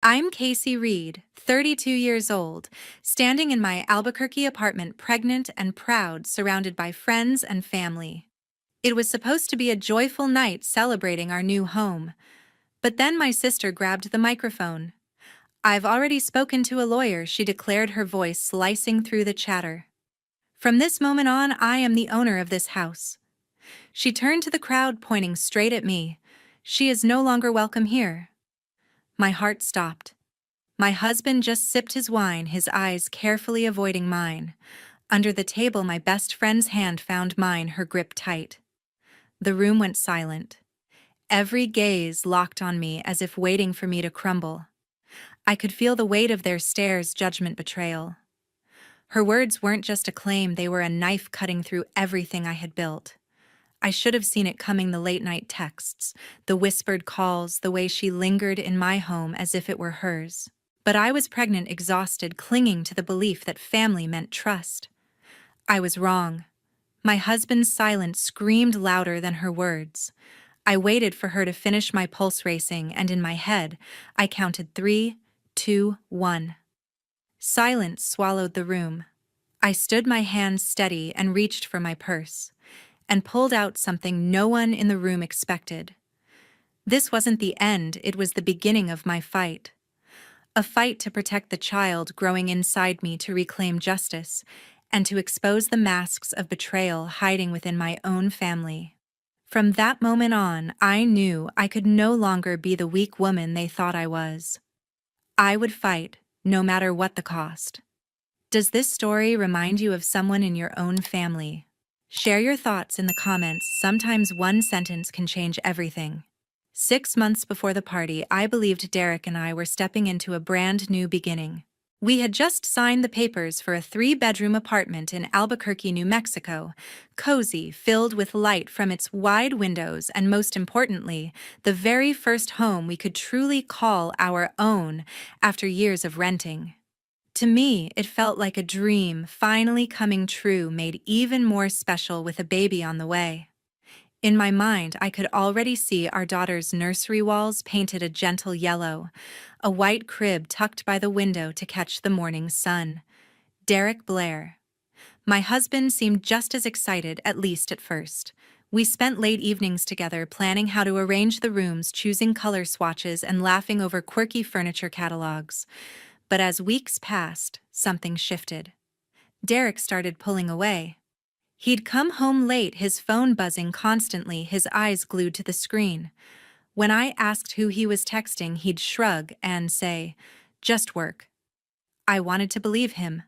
I'm Casey Reed, 32 years old, standing in my Albuquerque apartment pregnant and proud, surrounded by friends and family. It was supposed to be a joyful night celebrating our new home. But then my sister grabbed the microphone. "I've already spoken to a lawyer," she declared, her voice slicing through the chatter. "From this moment on, I am the owner of this house." She turned to the crowd, pointing straight at me. "She is no longer welcome here." My heart stopped. My husband just sipped his wine, his eyes carefully avoiding mine. Under the table, my best friend's hand found mine, her grip tight. The room went silent. Every gaze locked on me as if waiting for me to crumble. I could feel the weight of their stares, judgment, betrayal. Her words weren't just a claim, they were a knife cutting through everything I had built. I should have seen it coming, the late-night texts, the whispered calls, the way she lingered in my home as if it were hers. But I was pregnant, exhausted, clinging to the belief that family meant trust. I was wrong. My husband's silence screamed louder than her words. I waited for her to finish, my pulse racing, and in my head, I counted 3, 2, 1. Silence swallowed the room. I stood, my hands steady, and reached for my purse, and pulled out something no one in the room expected. This wasn't the end, it was the beginning of my fight. A fight to protect the child growing inside me, to reclaim justice, and to expose the masks of betrayal hiding within my own family. From that moment on, I knew I could no longer be the weak woman they thought I was. I would fight, no matter what the cost. Does this story remind you of someone in your own family? Share your thoughts in the comments. Sometimes one sentence can change everything. 6 months before the party, I believed Derek and I were stepping into a brand new beginning. We had just signed the papers for a 3-bedroom apartment in Albuquerque, New Mexico, cozy, filled with light from its wide windows, and most importantly, the very first home we could truly call our own after years of renting. To me, it felt like a dream finally coming true, made even more special with a baby on the way. In my mind, I could already see our daughter's nursery walls painted a gentle yellow, a white crib tucked by the window to catch the morning sun. Derek Blair. My husband seemed just as excited, at least at first. We spent late evenings together planning how to arrange the rooms, choosing color swatches, and laughing over quirky furniture catalogs. But as weeks passed, something shifted. Derek started pulling away. He'd come home late, his phone buzzing constantly, his eyes glued to the screen. When I asked who he was texting, he'd shrug and say, "Just work." I wanted to believe him.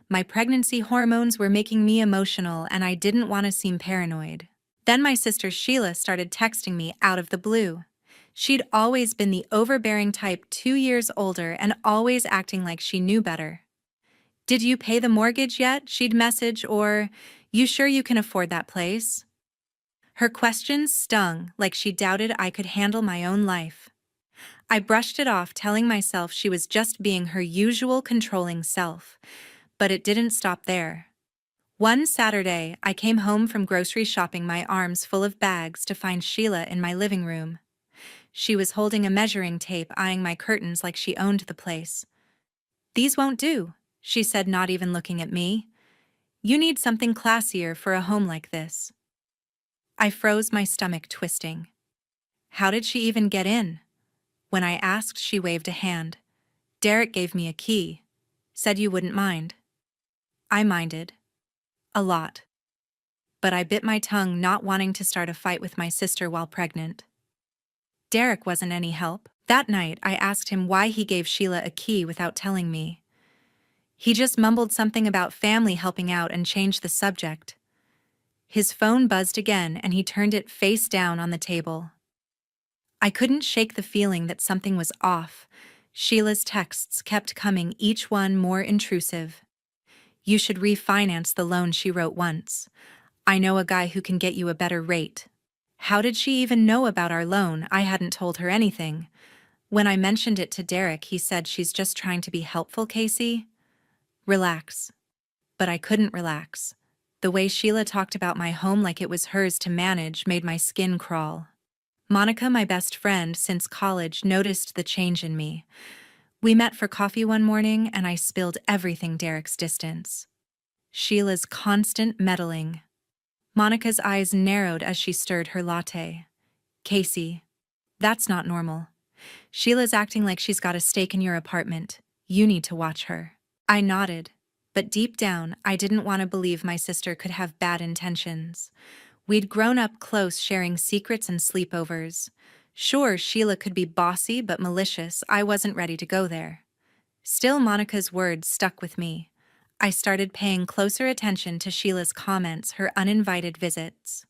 My pregnancy hormones were making me emotional, and I didn't want to seem paranoid. Then my sister Sheila started texting me out of the blue. She'd always been the overbearing type, 2 years older, and always acting like she knew better. "Did you pay the mortgage yet?" she'd message, or, "You sure you can afford that place?" Her questions stung, like she doubted I could handle my own life. I brushed it off, telling myself she was just being her usual controlling self. But it didn't stop there. One Saturday, I came home from grocery shopping, my arms full of bags, to find Sheila in my living room. She was holding a measuring tape, eyeing my curtains like she owned the place. "These won't do," she said, not even looking at me. "You need something classier for a home like this." I froze, my stomach twisting. How did she even get in? When I asked, she waved a hand. "Derek gave me a key. Said you wouldn't mind." I minded. A lot. But I bit my tongue, not wanting to start a fight with my sister while pregnant. Derek wasn't any help. That night, I asked him why he gave Sheila a key without telling me. He just mumbled something about family helping out and changed the subject. His phone buzzed again, and he turned it face down on the table. I couldn't shake the feeling that something was off. Sheila's texts kept coming, each one more intrusive. "You should refinance the loan," she wrote once. "I know a guy who can get you a better rate." How did she even know about our loan? I hadn't told her anything. When I mentioned it to Derek, he said, "She's just trying to be helpful, Casey. Relax." But I couldn't relax. The way Sheila talked about my home like it was hers to manage made my skin crawl. Monica, my best friend since college, noticed the change in me. We met for coffee one morning and I spilled everything Derek's distance. Sheila's constant meddling. Monica's eyes narrowed as she stirred her latte. Casey, that's not normal. Sheila's acting like she's got a stake in your apartment. You need to watch her. I nodded, but deep down, I didn't want to believe my sister could have bad intentions. We'd grown up close, sharing secrets and sleepovers. Sure, Sheila could be bossy but malicious. I wasn't ready to go there. Still, Monica's words stuck with me. I started paying closer attention to Sheila's comments, her uninvited visits.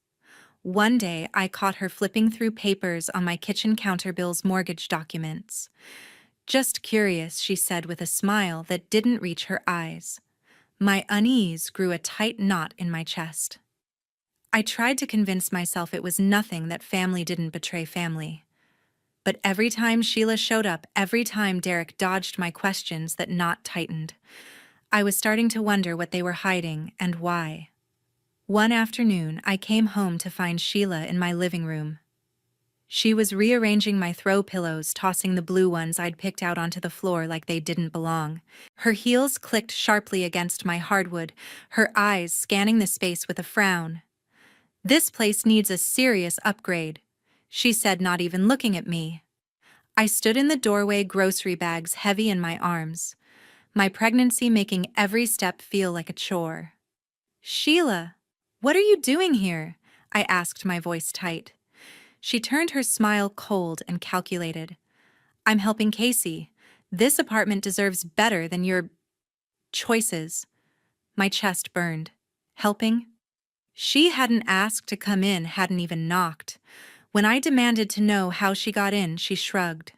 One day, I caught her flipping through papers on my kitchen counter Bill's mortgage documents. Just curious, she said with a smile that didn't reach her eyes. My unease grew a tight knot in my chest. I tried to convince myself it was nothing, that family didn't betray family. But every time Sheila showed up, every time Derek dodged my questions, that knot tightened. I was starting to wonder what they were hiding and why. One afternoon, I came home to find Sheila in my living room. She was rearranging my throw pillows, tossing the blue ones I'd picked out onto the floor like they didn't belong. Her heels clicked sharply against my hardwood, her eyes scanning the space with a frown. "This place needs a serious upgrade," she said, not even looking at me. I stood in the doorway, grocery bags heavy in my arms, my pregnancy making every step feel like a chore. "Sheila, what are you doing here?" I asked, my voice tight. She turned, her smile cold and calculated. "I'm helping Casey. This apartment deserves better than your choices." My chest burned. Helping? She hadn't asked to come in, hadn't even knocked. When I demanded to know how she got in, she shrugged.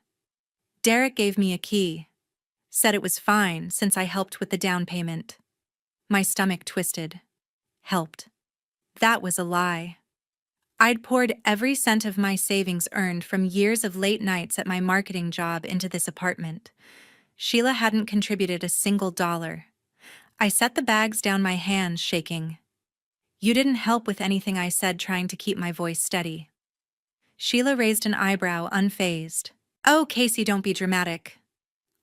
"Derek gave me a key. Said it was fine since I helped with the down payment." My stomach twisted. Helped. That was a lie. I'd poured every cent of my savings earned from years of late nights at my marketing job into this apartment. Sheila hadn't contributed a single dollar. I set the bags down, my hands shaking. "You didn't help with anything," I said, trying to keep my voice steady. Sheila raised an eyebrow, unfazed. "Oh, Casey, don't be dramatic.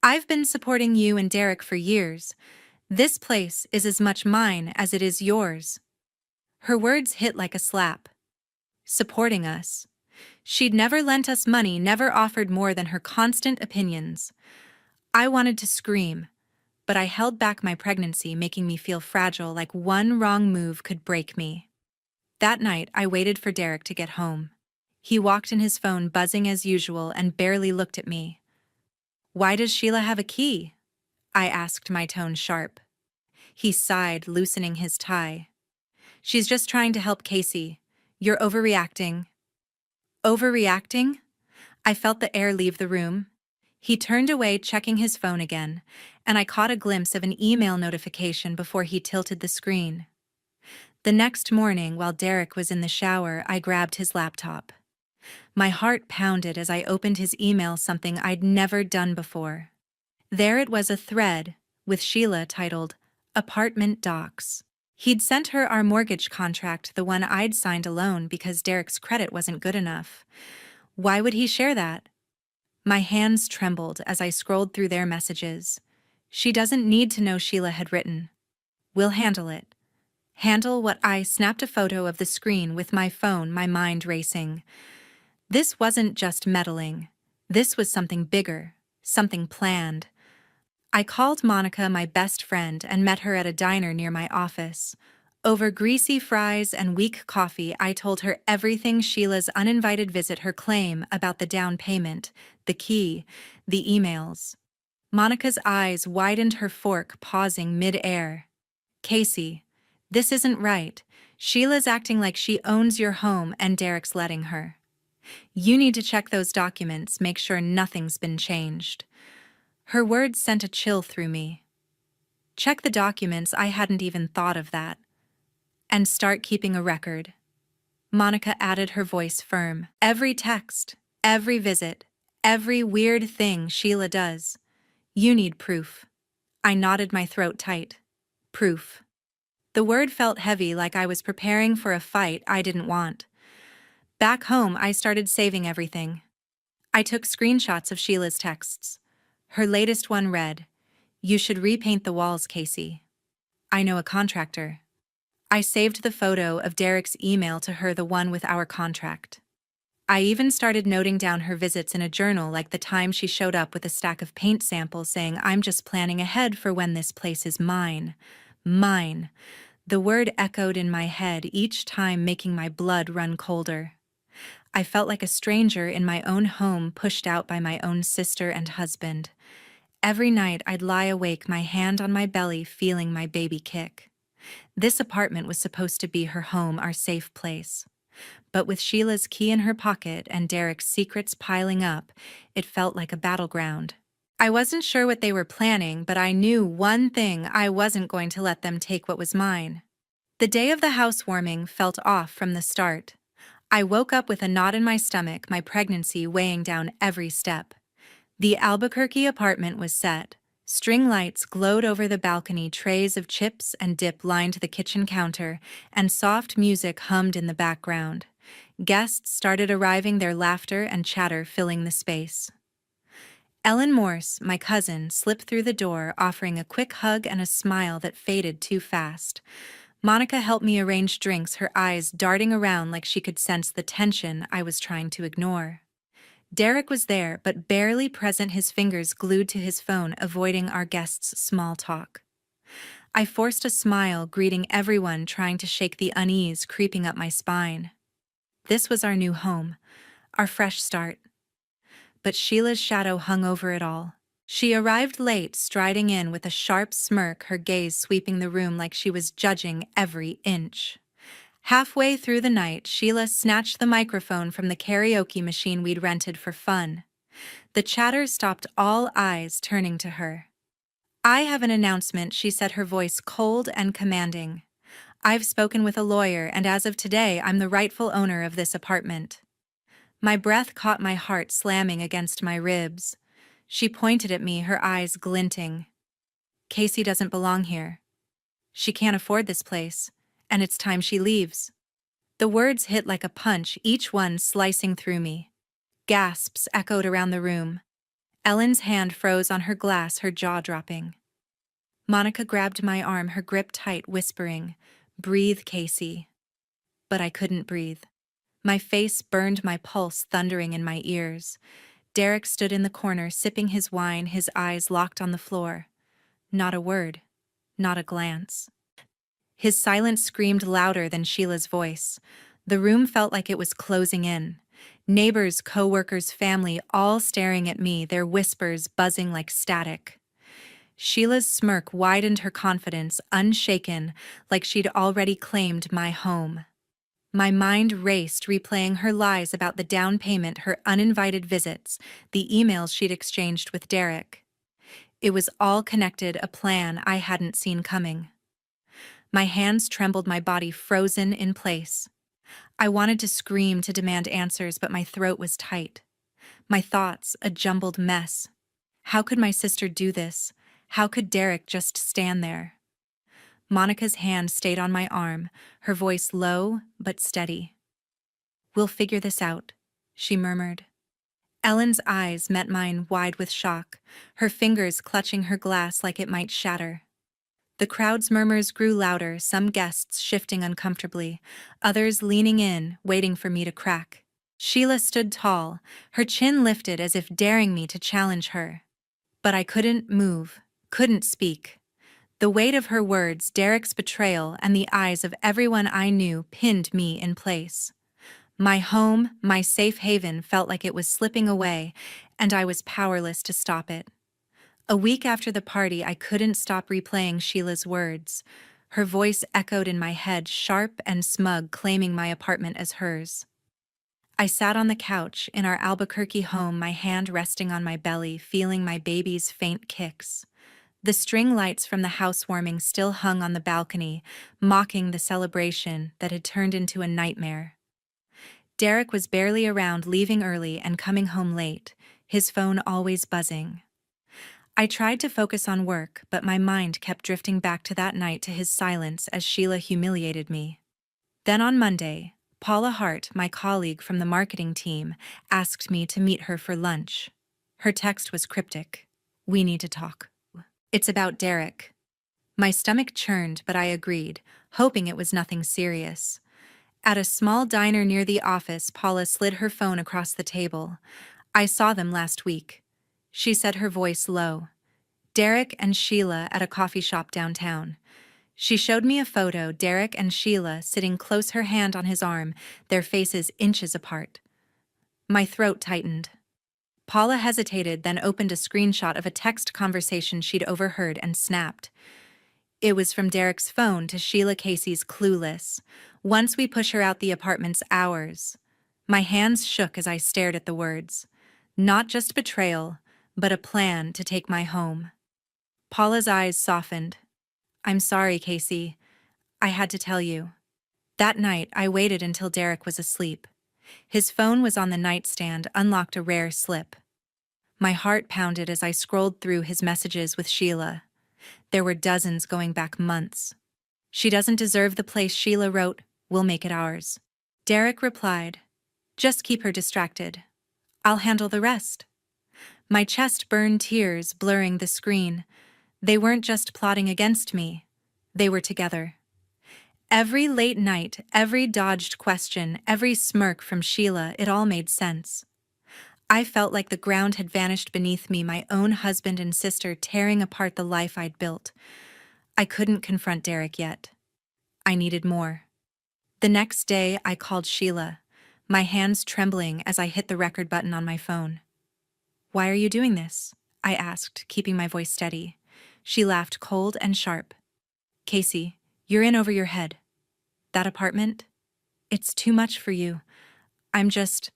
I've been supporting you and Derek for years. This place is as much mine as it is yours." Her words hit like a slap. Supporting us. She'd never lent us money, never offered more than her constant opinions. I wanted to scream, but I held back, my pregnancy making me feel fragile, like one wrong move could break me. That night, I waited for Derek to get home. He walked in, his phone buzzing as usual, and barely looked at me. "Why does Sheila have a key?" I asked, my tone sharp. He sighed, loosening his tie. "She's just trying to help Casey. You're overreacting." Overreacting? I felt the air leave the room. He turned away, checking his phone again, and I caught a glimpse of an email notification before he tilted the screen. The next morning, while Derek was in the shower, I grabbed his laptop. My heart pounded as I opened his email, something I'd never done before. There it was, a thread with Sheila titled "Apartment Docs." He'd sent her our mortgage contract, the one I'd signed alone because Derek's credit wasn't good enough. Why would he share that? My hands trembled as I scrolled through their messages. "She doesn't need to know," Sheila had written. "We'll handle it." Handle what? I snapped a photo of the screen with my phone, my mind racing. This wasn't just meddling. This was something bigger, something planned. I called Monica, my best friend, and met her at a diner near my office. Over greasy fries and weak coffee, I told her everything: Sheila's uninvited visit, her claim about the down payment, the key, the emails. Monica's eyes widened, her fork pausing mid-air. "Casey, this isn't right. Sheila's acting like she owns your home and Derek's letting her. You need to check those documents, make sure nothing's been changed." Her words sent a chill through me. Check the documents? I hadn't even thought of that. "And start keeping a record." Monica added, her voice firm. "Every text, every visit, every weird thing Sheila does. You need proof." I nodded, my throat tight. Proof. The word felt heavy, like I was preparing for a fight I didn't want. Back home, I started saving everything. I took screenshots of Sheila's texts. Her latest one read, "You should repaint the walls, Casey. I know a contractor." I saved the photo of Derek's email to her, the one with our contract. I even started noting down her visits in a journal, like the time she showed up with a stack of paint samples saying, "I'm just planning ahead for when this place is mine. Mine." The word echoed in my head each time, making my blood run colder. I felt like a stranger in my own home, pushed out by my own sister and husband. Every night I'd lie awake, my hand on my belly, feeling my baby kick. This apartment was supposed to be her home, our safe place. But with Sheila's key in her pocket and Derek's secrets piling up, it felt like a battleground. I wasn't sure what they were planning, but I knew one thing: I wasn't going to let them take what was mine. The day of the housewarming felt off from the start. I woke up with a knot in my stomach, my pregnancy weighing down every step. The Albuquerque apartment was set. String lights glowed over the balcony, trays of chips and dip lined the kitchen counter, and soft music hummed in the background. Guests started arriving, their laughter and chatter filling the space. Ellen Morse, my cousin, slipped through the door, offering a quick hug and a smile that faded too fast. Monica helped me arrange drinks, her eyes darting around like she could sense the tension I was trying to ignore. Derek was there, but barely present, his fingers glued to his phone, avoiding our guests' small talk. I forced a smile, greeting everyone, trying to shake the unease creeping up my spine. This was our new home, our fresh start. But Sheila's shadow hung over it all. She arrived late, striding in with a sharp smirk, her gaze sweeping the room like she was judging every inch. Halfway through the night, Sheila snatched the microphone from the karaoke machine we'd rented for fun. The chatter stopped, all eyes turning to her. "I have an announcement," she said, her voice cold and commanding. "I've spoken with a lawyer, and as of today, I'm the rightful owner of this apartment." My breath caught my heart slamming against my ribs. She pointed at me, her eyes glinting. "Casey doesn't belong here. She can't afford this place, and it's time she leaves." The words hit like a punch, each one slicing through me. Gasps echoed around the room. Ellen's hand froze on her glass, her jaw dropping. Monica grabbed my arm, her grip tight, whispering, "Breathe, Casey." But I couldn't breathe. My face burned, my pulse thundering in my ears. Derek stood in the corner, sipping his wine, his eyes locked on the floor. Not a word, not a glance. His silence screamed louder than Sheila's voice. The room felt like it was closing in. Neighbors, co-workers, family, all staring at me, their whispers buzzing like static. Sheila's smirk widened, her confidence unshaken, like she'd already claimed my home. My mind raced, replaying her lies about the down payment, her uninvited visits, the emails she'd exchanged with Derek. It was all connected, a plan I hadn't seen coming. My hands trembled, my body frozen in place. I wanted to scream, to demand answers, but my throat was tight. My thoughts, a jumbled mess. How could my sister do this? How could Derek just stand there? Monica's hand stayed on my arm, her voice low but steady. "We'll figure this out," she murmured. Ellen's eyes met mine, wide with shock, her fingers clutching her glass like it might shatter. The crowd's murmurs grew louder, some guests shifting uncomfortably, others leaning in, waiting for me to crack. Sheila stood tall, her chin lifted as if daring me to challenge her. But I couldn't move, couldn't speak. The weight of her words, Derek's betrayal, and the eyes of everyone I knew pinned me in place. My home, my safe haven, felt like it was slipping away, and I was powerless to stop it. A week after the party, I couldn't stop replaying Sheila's words. Her voice echoed in my head, sharp and smug, claiming my apartment as hers. I sat on the couch in our Albuquerque home, my hand resting on my belly, feeling my baby's faint kicks. The string lights from the housewarming still hung on the balcony, mocking the celebration that had turned into a nightmare. Derek was barely around, leaving early and coming home late, his phone always buzzing. I tried to focus on work, but my mind kept drifting back to that night, to his silence as Sheila humiliated me. Then on Monday, Paula Hart, my colleague from the marketing team, asked me to meet her for lunch. Her text was cryptic. We need to talk. It's about Derek. My stomach churned, but I agreed, hoping it was nothing serious. At a small diner near the office, Paula slid her phone across the table. I saw them last week. She said, her voice low. Derek and Sheila at a coffee shop downtown. She showed me a photo, Derek and Sheila sitting close, her hand on his arm, their faces inches apart. My throat tightened. Paula hesitated, then opened a screenshot of a text conversation she'd overheard and snapped. It was from Derek's phone to Sheila Casey's clueless. Once we push her out the apartment's ours. My hands shook as I stared at the words. Not just betrayal, but a plan to take my home. Paula's eyes softened. I'm sorry, Casey. I had to tell you. That night, I waited until Derek was asleep. His phone was on the nightstand, unlocked, a rare slip. My heart pounded as I scrolled through his messages with Sheila. There were dozens going back months. She doesn't deserve the place, Sheila wrote. We'll make it ours. Derek replied, just keep her distracted. I'll handle the rest. My chest burned, tears blurring the screen. They weren't just plotting against me. They were together. Every late night, every dodged question, every smirk from Sheila, it all made sense. I felt like the ground had vanished beneath me, my own husband and sister tearing apart the life I'd built. I couldn't confront Derek yet. I needed more. The next day, I called Sheila, my hands trembling as I hit the record button on my phone. Why are you doing this? I asked, keeping my voice steady. She laughed, cold and sharp. Casey, you're in over your head. That apartment? It's too much for you. I'm just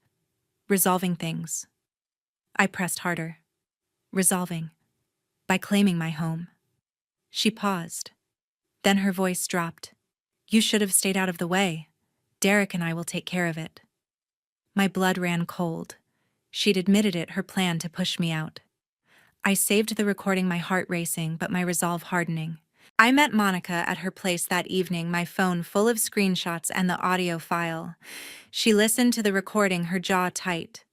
resolving things. I pressed harder. Resolving. By claiming my home. She paused. Then her voice dropped. You should have stayed out of the way. Derek and I will take care of it. My blood ran cold. She'd admitted it, her plan to push me out. I saved the recording, my heart racing, but my resolve hardening. I met Monica at her place that evening, my phone full of screenshots and the audio file. She listened to the recording, her jaw tight.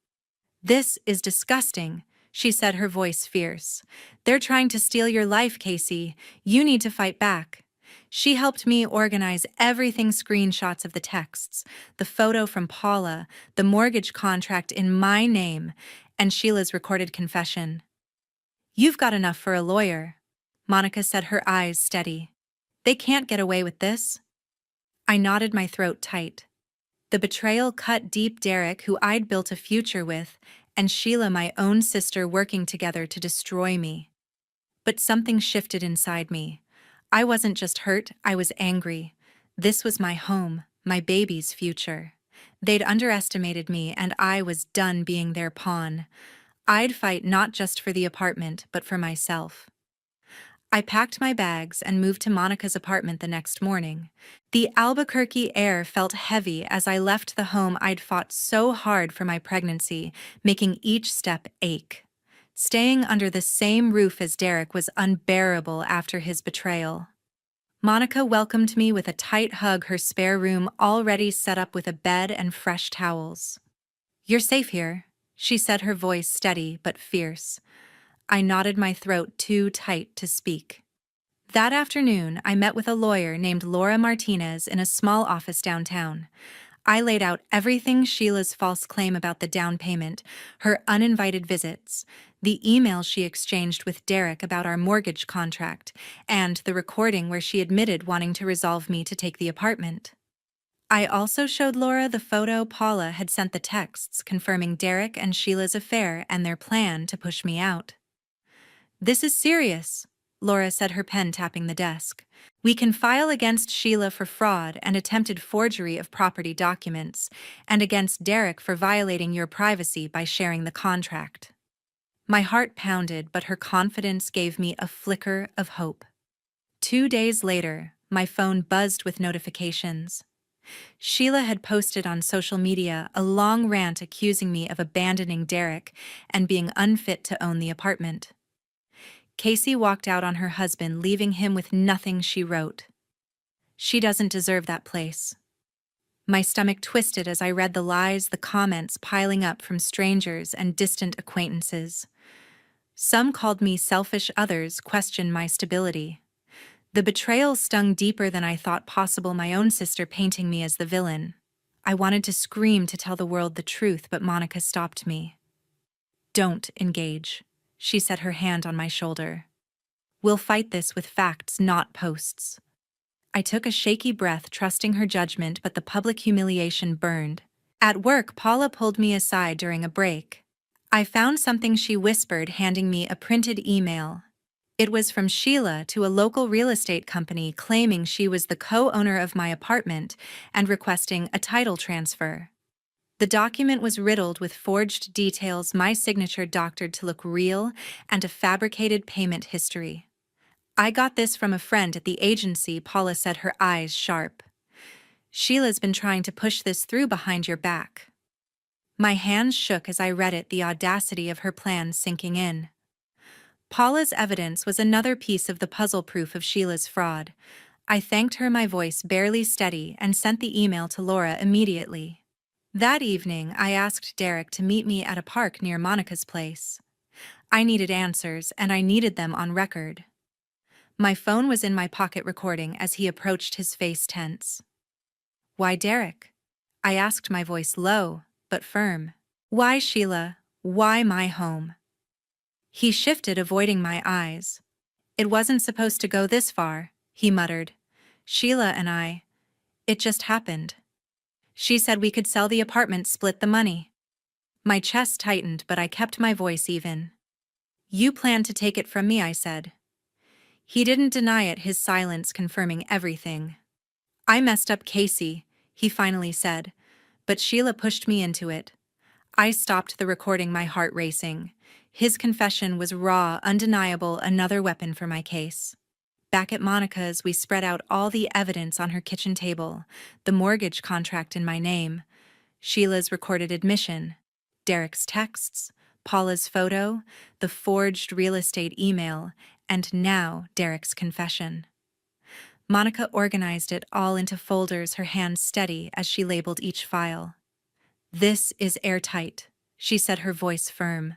This is disgusting, she said, her voice fierce. They're trying to steal your life, Casey. You need to fight back. She helped me organize everything, screenshots of the texts, the photo from Paula, the mortgage contract in my name, and Sheila's recorded confession. You've got enough for a lawyer, Monica said, her eyes steady. They can't get away with this. I nodded, my throat tight. The betrayal cut deep, Derek, who I'd built a future with, and Sheila, my own sister, working together to destroy me. But something shifted inside me. I wasn't just hurt, I was angry. This was my home, my baby's future. They'd underestimated me, and I was done being their pawn. I'd fight not just for the apartment, but for myself. I packed my bags and moved to Monica's apartment the next morning. The Albuquerque air felt heavy as I left the home I'd fought so hard for my pregnancy, making each step ache. Staying under the same roof as Derek was unbearable after his betrayal. Monica welcomed me with a tight hug, her spare room already set up with a bed and fresh towels. You're safe here, she said, her voice steady but fierce. I nodded, my throat too tight to speak. That afternoon, I met with a lawyer named Laura Martinez in a small office downtown. I laid out everything: Sheila's false claim about the down payment, her uninvited visits, the email she exchanged with Derek about our mortgage contract, and the recording where she admitted wanting to resolve me to take the apartment. I also showed Laura the photo Paula had sent, the texts confirming Derek and Sheila's affair and their plan to push me out. This is serious, Laura said, her pen tapping the desk. We can file against Sheila for fraud and attempted forgery of property documents, and against Derek for violating your privacy by sharing the contract. My heart pounded, but her confidence gave me a flicker of hope. 2 days later, my phone buzzed with notifications. Sheila had posted on social media a long rant accusing me of abandoning Derek and being unfit to own the apartment. Casey walked out on her husband, leaving him with nothing, she wrote. She doesn't deserve that place. My stomach twisted as I read the lies, the comments piling up from strangers and distant acquaintances. Some called me selfish, others questioned my stability. The betrayal stung deeper than I thought possible, my own sister painting me as the villain. I wanted to scream to tell the world the truth, but Monica stopped me. "Don't engage," she set her hand on my shoulder. "We'll fight this with facts, not posts." I took a shaky breath, trusting her judgment, but the public humiliation burned. At work, Paula pulled me aside during a break. "I found something," she whispered, handing me a printed email. It was from Sheila to a local real estate company, claiming she was the co-owner of my apartment and requesting a title transfer. The document was riddled with forged details, my signature doctored to look real, and a fabricated payment history. "I got this from a friend at the agency," Paula said, her eyes sharp. "Sheila's been trying to push this through behind your back." My hands shook as I read it, the audacity of her plan sinking in. Paula's evidence was another piece of the puzzle, proof of Sheila's fraud. I thanked her, my voice barely steady, and sent the email to Laura immediately. That evening, I asked Derek to meet me at a park near Monica's place. I needed answers, and I needed them on record. My phone was in my pocket, recording as he approached, his face tense. "Why, Derek?" I asked, my voice low but firm. "Why, Sheila? Why my home?" He shifted, avoiding my eyes. "It wasn't supposed to go this far," he muttered. "Sheila and I, it just happened. She said we could sell the apartment, split the money." My chest tightened, but I kept my voice even. "You planned to take it from me," I said. He didn't deny it, his silence confirming everything. "I messed up, Casey," he finally said, "but Sheila pushed me into it." I stopped the recording, my heart racing. His confession was raw, undeniable, another weapon for my case. Back at Monica's, we spread out all the evidence on her kitchen table: the mortgage contract in my name, Sheila's recorded admission, Derek's texts, Paula's photo, the forged real estate email, and now Derek's confession. Monica organized it all into folders, her hands steady as she labeled each file. "This is airtight," she said, her voice firm.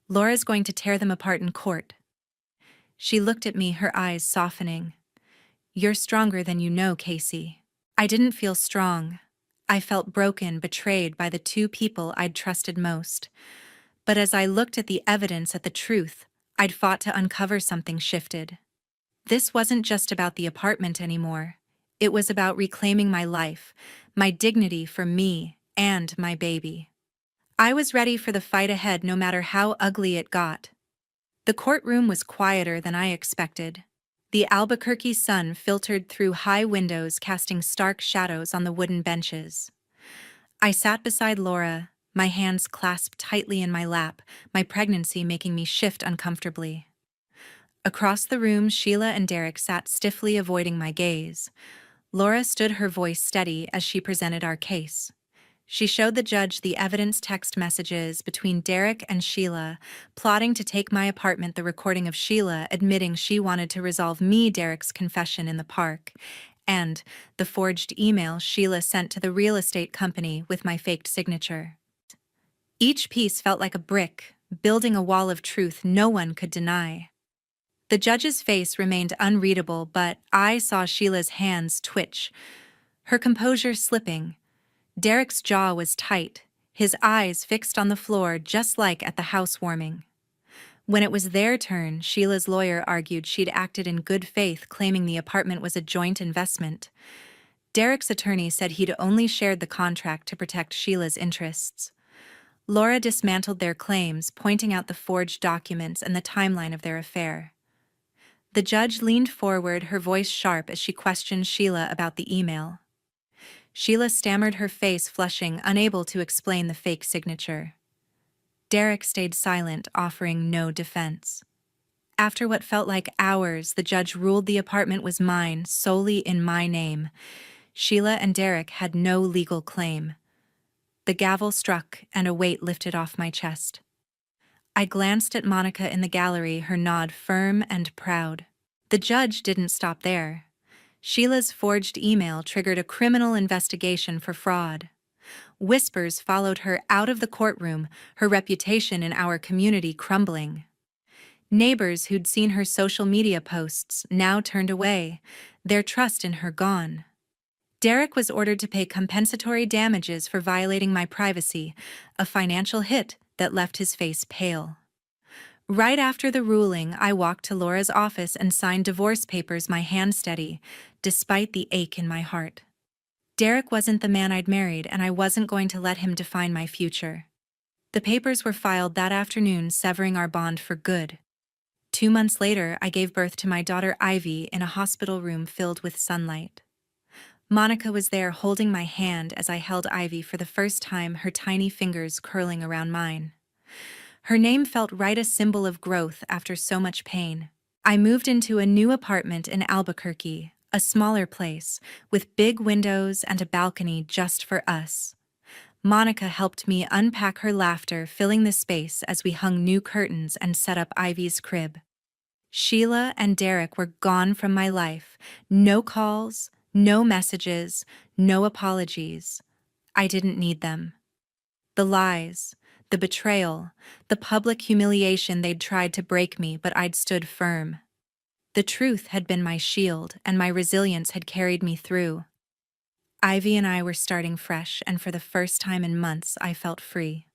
"Laura's going to tear them apart in court." She looked at me, her eyes softening. "You're stronger than you know, Casey." I didn't feel strong. I felt broken, betrayed by the two people I'd trusted most. But as I looked at the evidence, at the truth I'd fought to uncover, something shifted. This wasn't just about the apartment anymore. It was about reclaiming my life, my dignity, for me and my baby. I was ready for the fight ahead, no matter how ugly it got. The courtroom was quieter than I expected. The Albuquerque sun filtered through high windows, casting stark shadows on the wooden benches. I sat beside Laura, my hands clasped tightly in my lap, my pregnancy making me shift uncomfortably. Across the room, Sheila and Derek sat stiffly, avoiding my gaze. Laura stood, her voice steady, as she presented our case. She showed the judge the evidence: text messages between Derek and Sheila, plotting to take my apartment, the recording of Sheila admitting she wanted to resolve me, Derek's confession in the park, and the forged email Sheila sent to the real estate company with my faked signature. Each piece felt like a brick, building a wall of truth no one could deny. The judge's face remained unreadable, but I saw Sheila's hands twitch, her composure slipping. Derek's jaw was tight, his eyes fixed on the floor, just like at the housewarming. When it was their turn, Sheila's lawyer argued she'd acted in good faith, claiming the apartment was a joint investment. Derek's attorney said he'd only shared the contract to protect Sheila's interests. Laura dismantled their claims, pointing out the forged documents and the timeline of their affair. The judge leaned forward, her voice sharp, as she questioned Sheila about the email. Sheila stammered, her face flushing, unable to explain the fake signature. Derek stayed silent, offering no defense. After what felt like hours, the judge ruled the apartment was mine, solely in my name. Sheila and Derek had no legal claim. The gavel struck, and a weight lifted off my chest. I glanced at Monica in the gallery, her nod firm and proud. The judge didn't stop there. Sheila's forged email triggered a criminal investigation for fraud. Whispers followed her out of the courtroom, her reputation in our community crumbling. Neighbors who'd seen her social media posts now turned away, their trust in her gone. Derek was ordered to pay compensatory damages for violating my privacy, a financial hit that left his face pale. Right after the ruling, I walked to Laura's office and signed divorce papers, my hand steady, despite the ache in my heart. Derek wasn't the man I'd married, and I wasn't going to let him define my future. The papers were filed that afternoon, severing our bond for good. 2 months later, I gave birth to my daughter Ivy in a hospital room filled with sunlight. Monica was there holding my hand as I held Ivy for the first time, her tiny fingers curling around mine. Her name felt right, a symbol of growth after so much pain. I moved into a new apartment in Albuquerque, a smaller place, with big windows and a balcony just for us. Monica helped me unpack, her laughter filling the space as we hung new curtains and set up Ivy's crib. Sheila and Derek were gone from my life. No calls, no messages, no apologies. I didn't need them. The lies, the betrayal, the public humiliation, they'd tried to break me, but I'd stood firm. The truth had been my shield, and my resilience had carried me through. Ivy and I were starting fresh, and for the first time in months, I felt free.